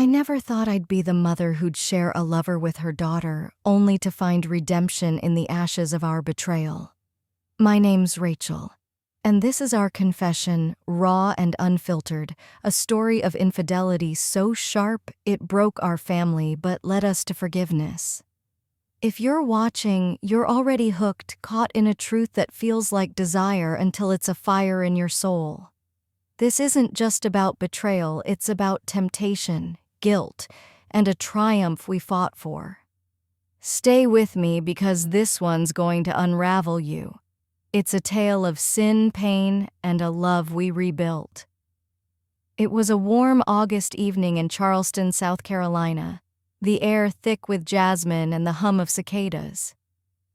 I never thought I'd be the mother who'd share a lover with her daughter, only to find redemption in the ashes of our betrayal. My name's Rachel, and this is our confession, raw and unfiltered, a story of infidelity so sharp it broke our family but led us to forgiveness. If you're watching, you're already hooked, caught in a truth that feels like desire until it's a fire in your soul. This isn't just about betrayal, it's about temptation, guilt, and a triumph we fought for. Stay with me because this one's going to unravel you. It's a tale of sin, pain, and a love we rebuilt. It was a warm August evening in Charleston, South Carolina, the air thick with jasmine and the hum of cicadas.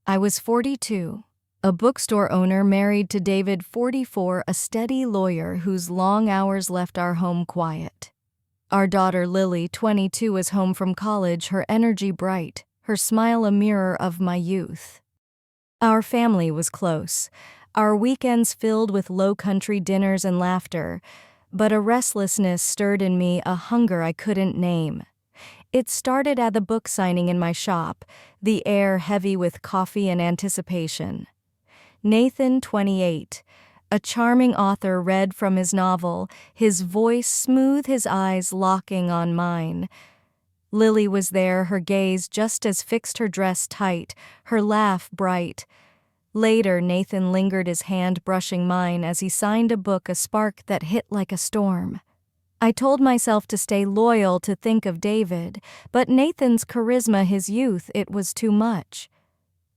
I was 42. A bookstore owner married to David, 44, a steady lawyer whose long hours left our home quiet. Our daughter Lily, 22, was home from college, her energy bright, her smile a mirror of my youth. Our family was close, our weekends filled with low-country dinners and laughter, but a restlessness stirred in me, a hunger I couldn't name. It started at the book signing in my shop, the air heavy with coffee and anticipation. Nathan, 28, a charming author, read from his novel, his voice smooth, his eyes locking on mine. Lily was there, her gaze just as fixed, her dress tight, her laugh bright. Later, Nathan lingered, his hand brushing mine as he signed a book, a spark that hit like a storm. I told myself to stay loyal, to think of David, but Nathan's charisma, his youth, it was too much.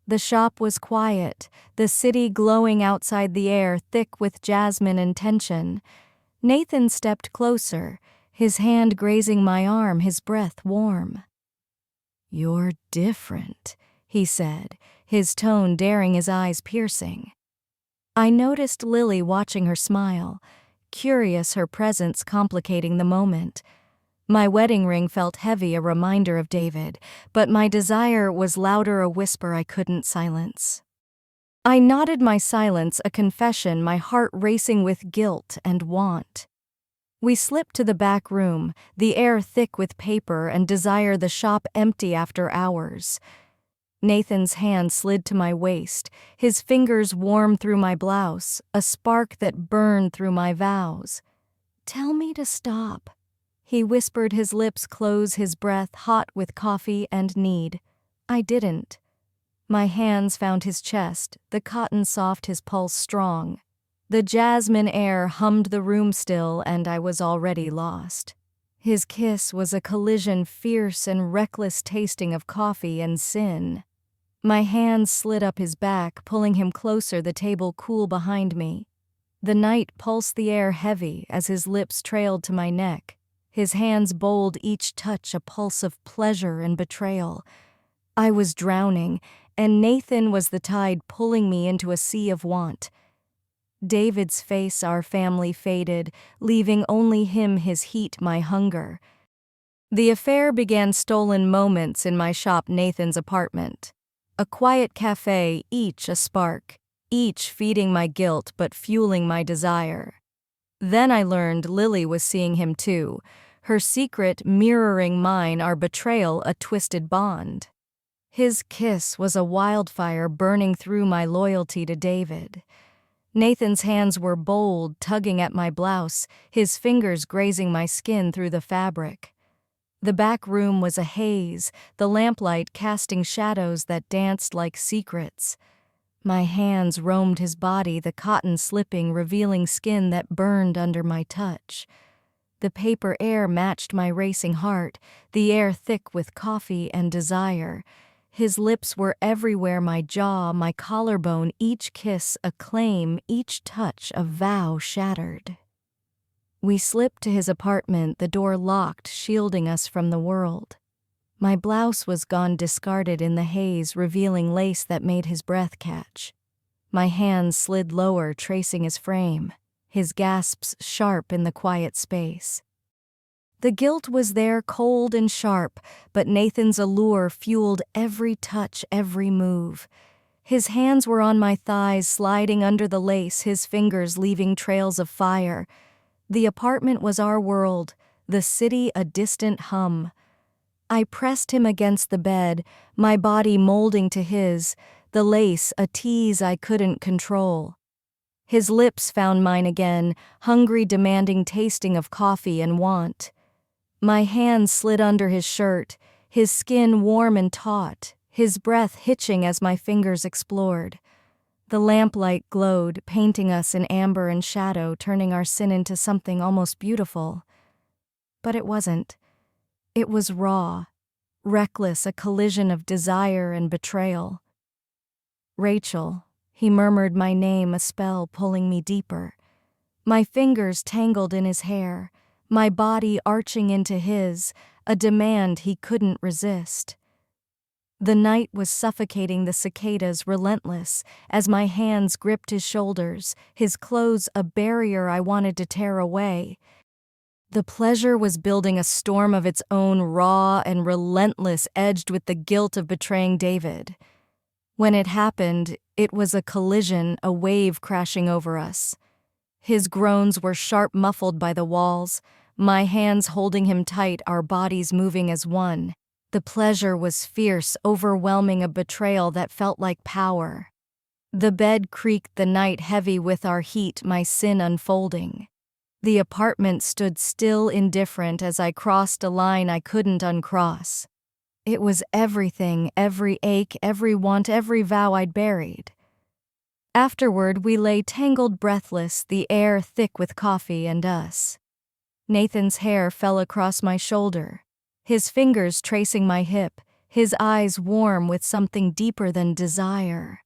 The shop was quiet, the city glowing outside, the air thick with jasmine and tension. Nathan stepped closer, his hand grazing my arm, his breath warm. "You're different," he said, his tone daring, his eyes piercing. I noticed Lily watching her smile, curious, her presence complicating the moment. My wedding ring felt heavy, a reminder of David, but my desire was louder, a whisper I couldn't silence. I nodded my silence, a confession, my heart racing with guilt and want. We slipped to the back room, the air thick with paper and desire, the shop empty after hours. Nathan's hand slid to my waist, his fingers warm through my blouse, a spark that burned through my vows. "Tell me to stop," he whispered, his lips close, his breath hot with coffee and need. I didn't. My hands found his chest, the cotton soft, his pulse strong. The jasmine air hummed the room still, and I was already lost. His kiss was a collision, fierce and reckless, tasting of coffee and sin. My hands slid up his back, pulling him closer, the table cool behind me. The night pulsed, the air heavy, as his lips trailed to my neck. His hands bold, each touch a pulse of pleasure and betrayal. I was drowning, and Nathan was the tide pulling me into a sea of want. David's face, our family, faded, leaving only him, his heat, my hunger. The affair began stolen moments in my shop, Nathan's apartment. A quiet cafe, each a spark, each feeding my guilt but fueling my desire. Then I learned Lily was seeing him too, her secret mirroring mine, our betrayal a twisted bond. His kiss was a wildfire burning through my loyalty to David. Nathan's hands were bold, tugging at my blouse, his fingers grazing my skin through the fabric. The back room was a haze, the lamplight casting shadows that danced like secrets. My hands roamed his body, the cotton slipping, revealing skin that burned under my touch. The paper air matched my racing heart, the air thick with coffee and desire. His lips were everywhere, my jaw, my collarbone, each kiss a claim, each touch a vow shattered. We slipped to his apartment, the door locked, shielding us from the world. My blouse was gone, discarded in the haze, revealing lace that made his breath catch. My hands slid lower, tracing his frame, his gasps sharp in the quiet space. The guilt was there, cold and sharp, but Nathan's allure fueled every touch, every move. His hands were on my thighs, sliding under the lace, his fingers leaving trails of fire. The apartment was our world, the city a distant hum. I pressed him against the bed, my body molding to his, the lace a tease I couldn't control. His lips found mine again, hungry, demanding tasting of coffee and want. My hands slid under his shirt, his skin warm and taut, his breath hitching as my fingers explored. The lamplight glowed, painting us in amber and shadow, turning our sin into something almost beautiful. But it wasn't. It was raw, reckless, a collision of desire and betrayal. Rachel, he murmured my name, a spell pulling me deeper. My fingers tangled in his hair, my body arching into his, a demand he couldn't resist. The night was suffocating, the cicadas relentless, as my hands gripped his shoulders, his clothes a barrier I wanted to tear away. The pleasure was building a storm of its own, raw and relentless, edged with the guilt of betraying David. When it happened, it was a collision, a wave crashing over us. His groans were sharp, muffled by the walls, my hands holding him tight, our bodies moving as one. The pleasure was fierce, overwhelming, a betrayal that felt like power. The bed creaked, the night heavy with our heat, my sin unfolding. The apartment stood still, indifferent, as I crossed a line I couldn't uncross. It was everything, every ache, every want, every vow I'd buried. Afterward, we lay tangled, breathless, the air thick with coffee and us. Nathan's hair fell across my shoulder, his fingers tracing my hip, his eyes warm with something deeper than desire.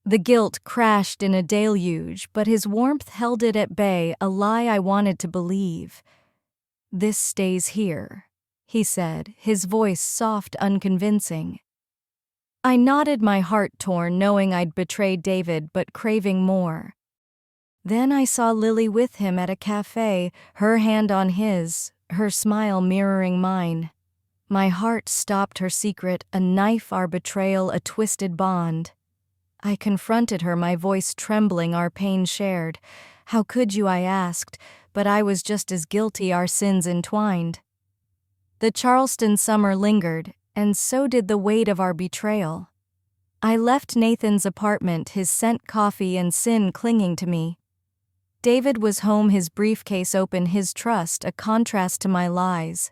The guilt crashed in a deluge, but his warmth held it at bay, a lie I wanted to believe. "This stays here," he said, his voice soft, unconvincing. I nodded, my heart torn, knowing I'd betrayed David but craving more. Then I saw Lily with him at a cafe, her hand on his, her smile mirroring mine. My heart stopped, her secret, a knife, our betrayal, a twisted bond. I confronted her, my voice trembling, our pain shared. "How could you?" I asked, but I was just as guilty, our sins entwined. The Charleston summer lingered, and so did the weight of our betrayal. I left Nathan's apartment, his scent, coffee, and sin clinging to me. David was home, his briefcase open, his trust a contrast to my lies.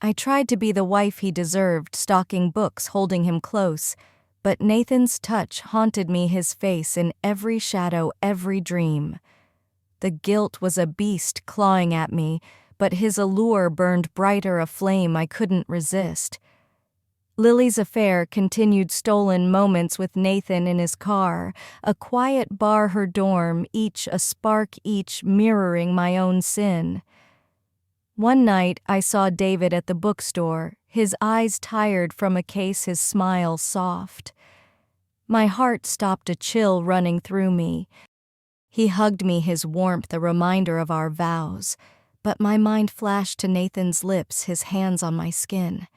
I tried to be the wife he deserved, stocking books, holding him close, but Nathan's touch haunted me, his face in every shadow, every dream. The guilt was a beast clawing at me, but his allure burned brighter, a flame I couldn't resist. Lily's affair continued, stolen moments with Nathan in his car, a quiet bar, her dorm, each a spark, each mirroring my own sin. One night I saw David at the bookstore, his eyes tired from a case, his smile soft. My heart stopped, a chill running through me. He hugged me, his warmth a reminder of our vows, but my mind flashed to Nathan's lips, his hands on my skin.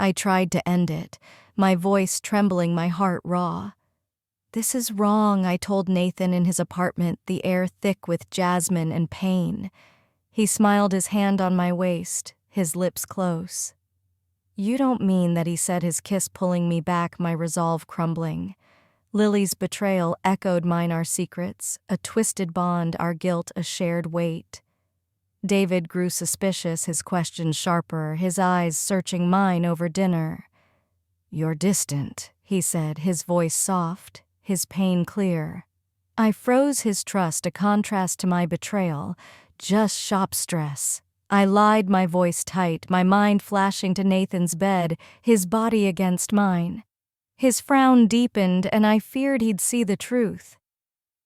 I tried to end it, my voice trembling, my heart raw. "This is wrong," I told Nathan in his apartment, the air thick with jasmine and pain. He smiled, his hand on my waist, his lips close. "You don't mean that," he said, his kiss pulling me back, my resolve crumbling. Lily's betrayal echoed mine, our secrets, a twisted bond, our guilt a shared weight. David grew suspicious, his questions sharper, his eyes searching mine over dinner. "You're distant," he said, his voice soft, his pain clear. I froze, his trust a contrast to my betrayal, just shop stress. I lied, my voice tight, my mind flashing to Nathan's bed, his body against mine. His frown deepened, and I feared he'd see the truth.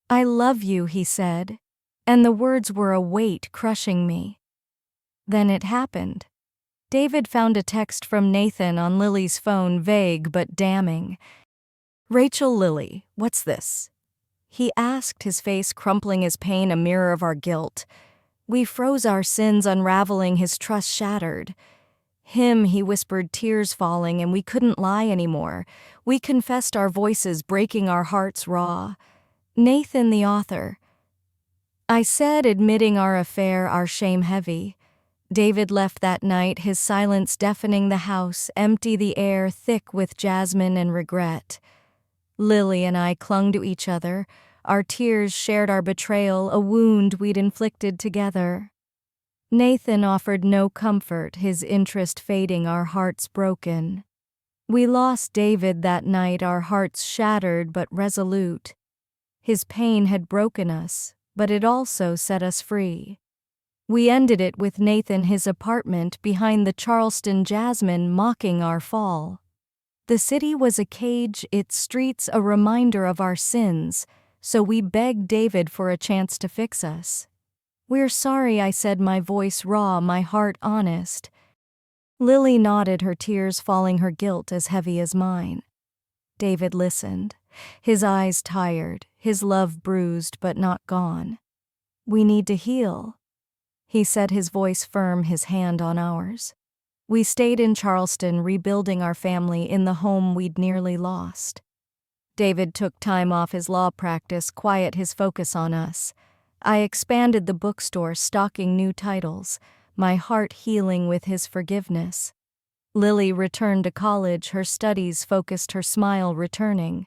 "I love you," he said, and the words were a weight crushing me. Then it happened. David found a text from Nathan on Lily's phone, vague but damning. "Rachel, Lily, what's this?" he asked, his face crumpling, his pain a mirror of our guilt. We froze, our sins unraveling, his trust shattered. "Him," he whispered, tears falling, and we couldn't lie anymore. We confessed, our voices breaking, our hearts raw. "Nathan, the author," I said, admitting our affair, our shame heavy. David left that night, his silence deafening the house, empty the air thick with jasmine and regret. Lily and I clung to each other. Our tears shared our betrayal, a wound we'd inflicted together. Nathan offered no comfort, his interest fading, our hearts broken. We lost David that night, our hearts shattered but resolute. His pain had broken us, but it also set us free. We ended it with Nathan, his apartment behind the Charleston Jasmine, mocking our fall. The city was a cage, its streets a reminder of our sins, so we begged David for a chance to fix us. "We're sorry," I said, my voice raw, my heart honest. Lily nodded, her tears falling, her guilt as heavy as mine. David listened, his eyes tired, his love bruised but not gone. "We need to heal," he said, his voice firm, his hand on ours. We stayed in Charleston, rebuilding our family in the home we'd nearly lost. David took time off his law practice, quiet his focus on us. I expanded the bookstore, stocking new titles, my heart healing with his forgiveness. Lily returned to college, her studies focused, her smile returning.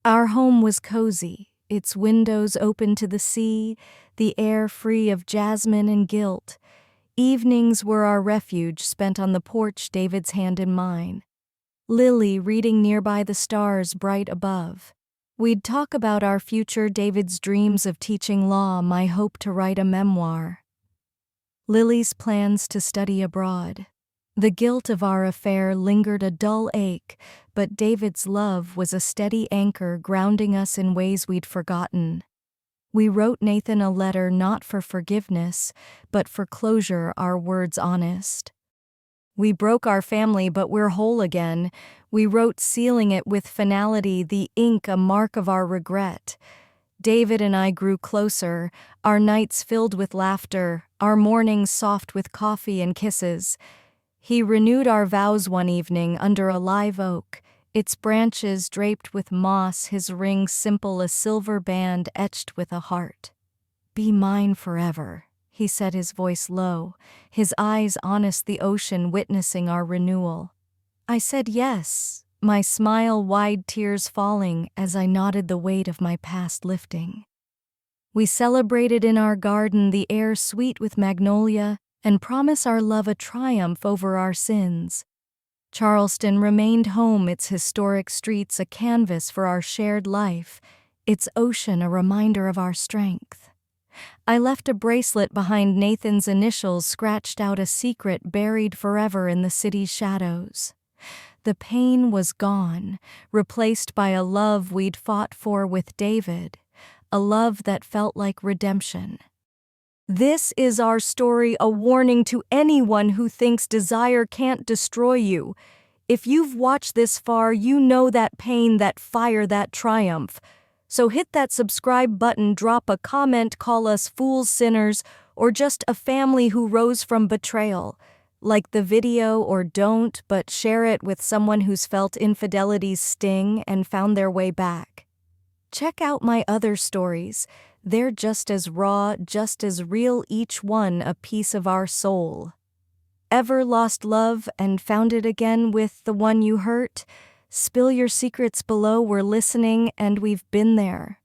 Our home was cozy, its windows open to the sea, the air free of jasmine and guilt. Evenings were our refuge, spent on the porch, David's hand in mine. Lily reading nearby, the stars bright above. We'd talk about our future, David's dreams of teaching law, my hope to write a memoir. Lily's plans to study abroad. The guilt of our affair lingered, a dull ache, but David's love was a steady anchor, grounding us in ways we'd forgotten. We wrote Nathan a letter, not for forgiveness, but for closure, our words honest. We broke our family, but we're whole again. We wrote, sealing it with finality, the ink a mark of our regret. David and I grew closer, our nights filled with laughter, our mornings soft with coffee and kisses. He renewed our vows one evening under a live oak, its branches draped with moss, his ring simple, a silver band etched with a heart. "Be mine forever," he said, his voice low, his eyes honest, the ocean witnessing our renewal. I said yes, my smile wide, tears falling as I nodded, the weight of my past lifting. We celebrated in our garden, the air sweet with magnolia, and promise our love a triumph over our sins. Charleston remained home, its historic streets a canvas for our shared life, its ocean a reminder of our strength. I left a bracelet behind, Nathan's initials scratched out, a secret buried forever in the city's shadows. The pain was gone, replaced by a love we'd fought for with David, a love that felt like redemption. This is our story, a warning to anyone who thinks desire can't destroy you. If you've watched this far, you know that pain, that fire, that triumph. So hit that subscribe button, drop a comment, call us fools, sinners, or just a family who rose from betrayal. Like the video or don't, but share it with someone who's felt infidelity's sting and found their way back. Check out my other stories. They're just as raw, just as real, each one a piece of our soul. Ever lost love and found it again with the one you hurt? Spill your secrets below, we're listening and we've been there.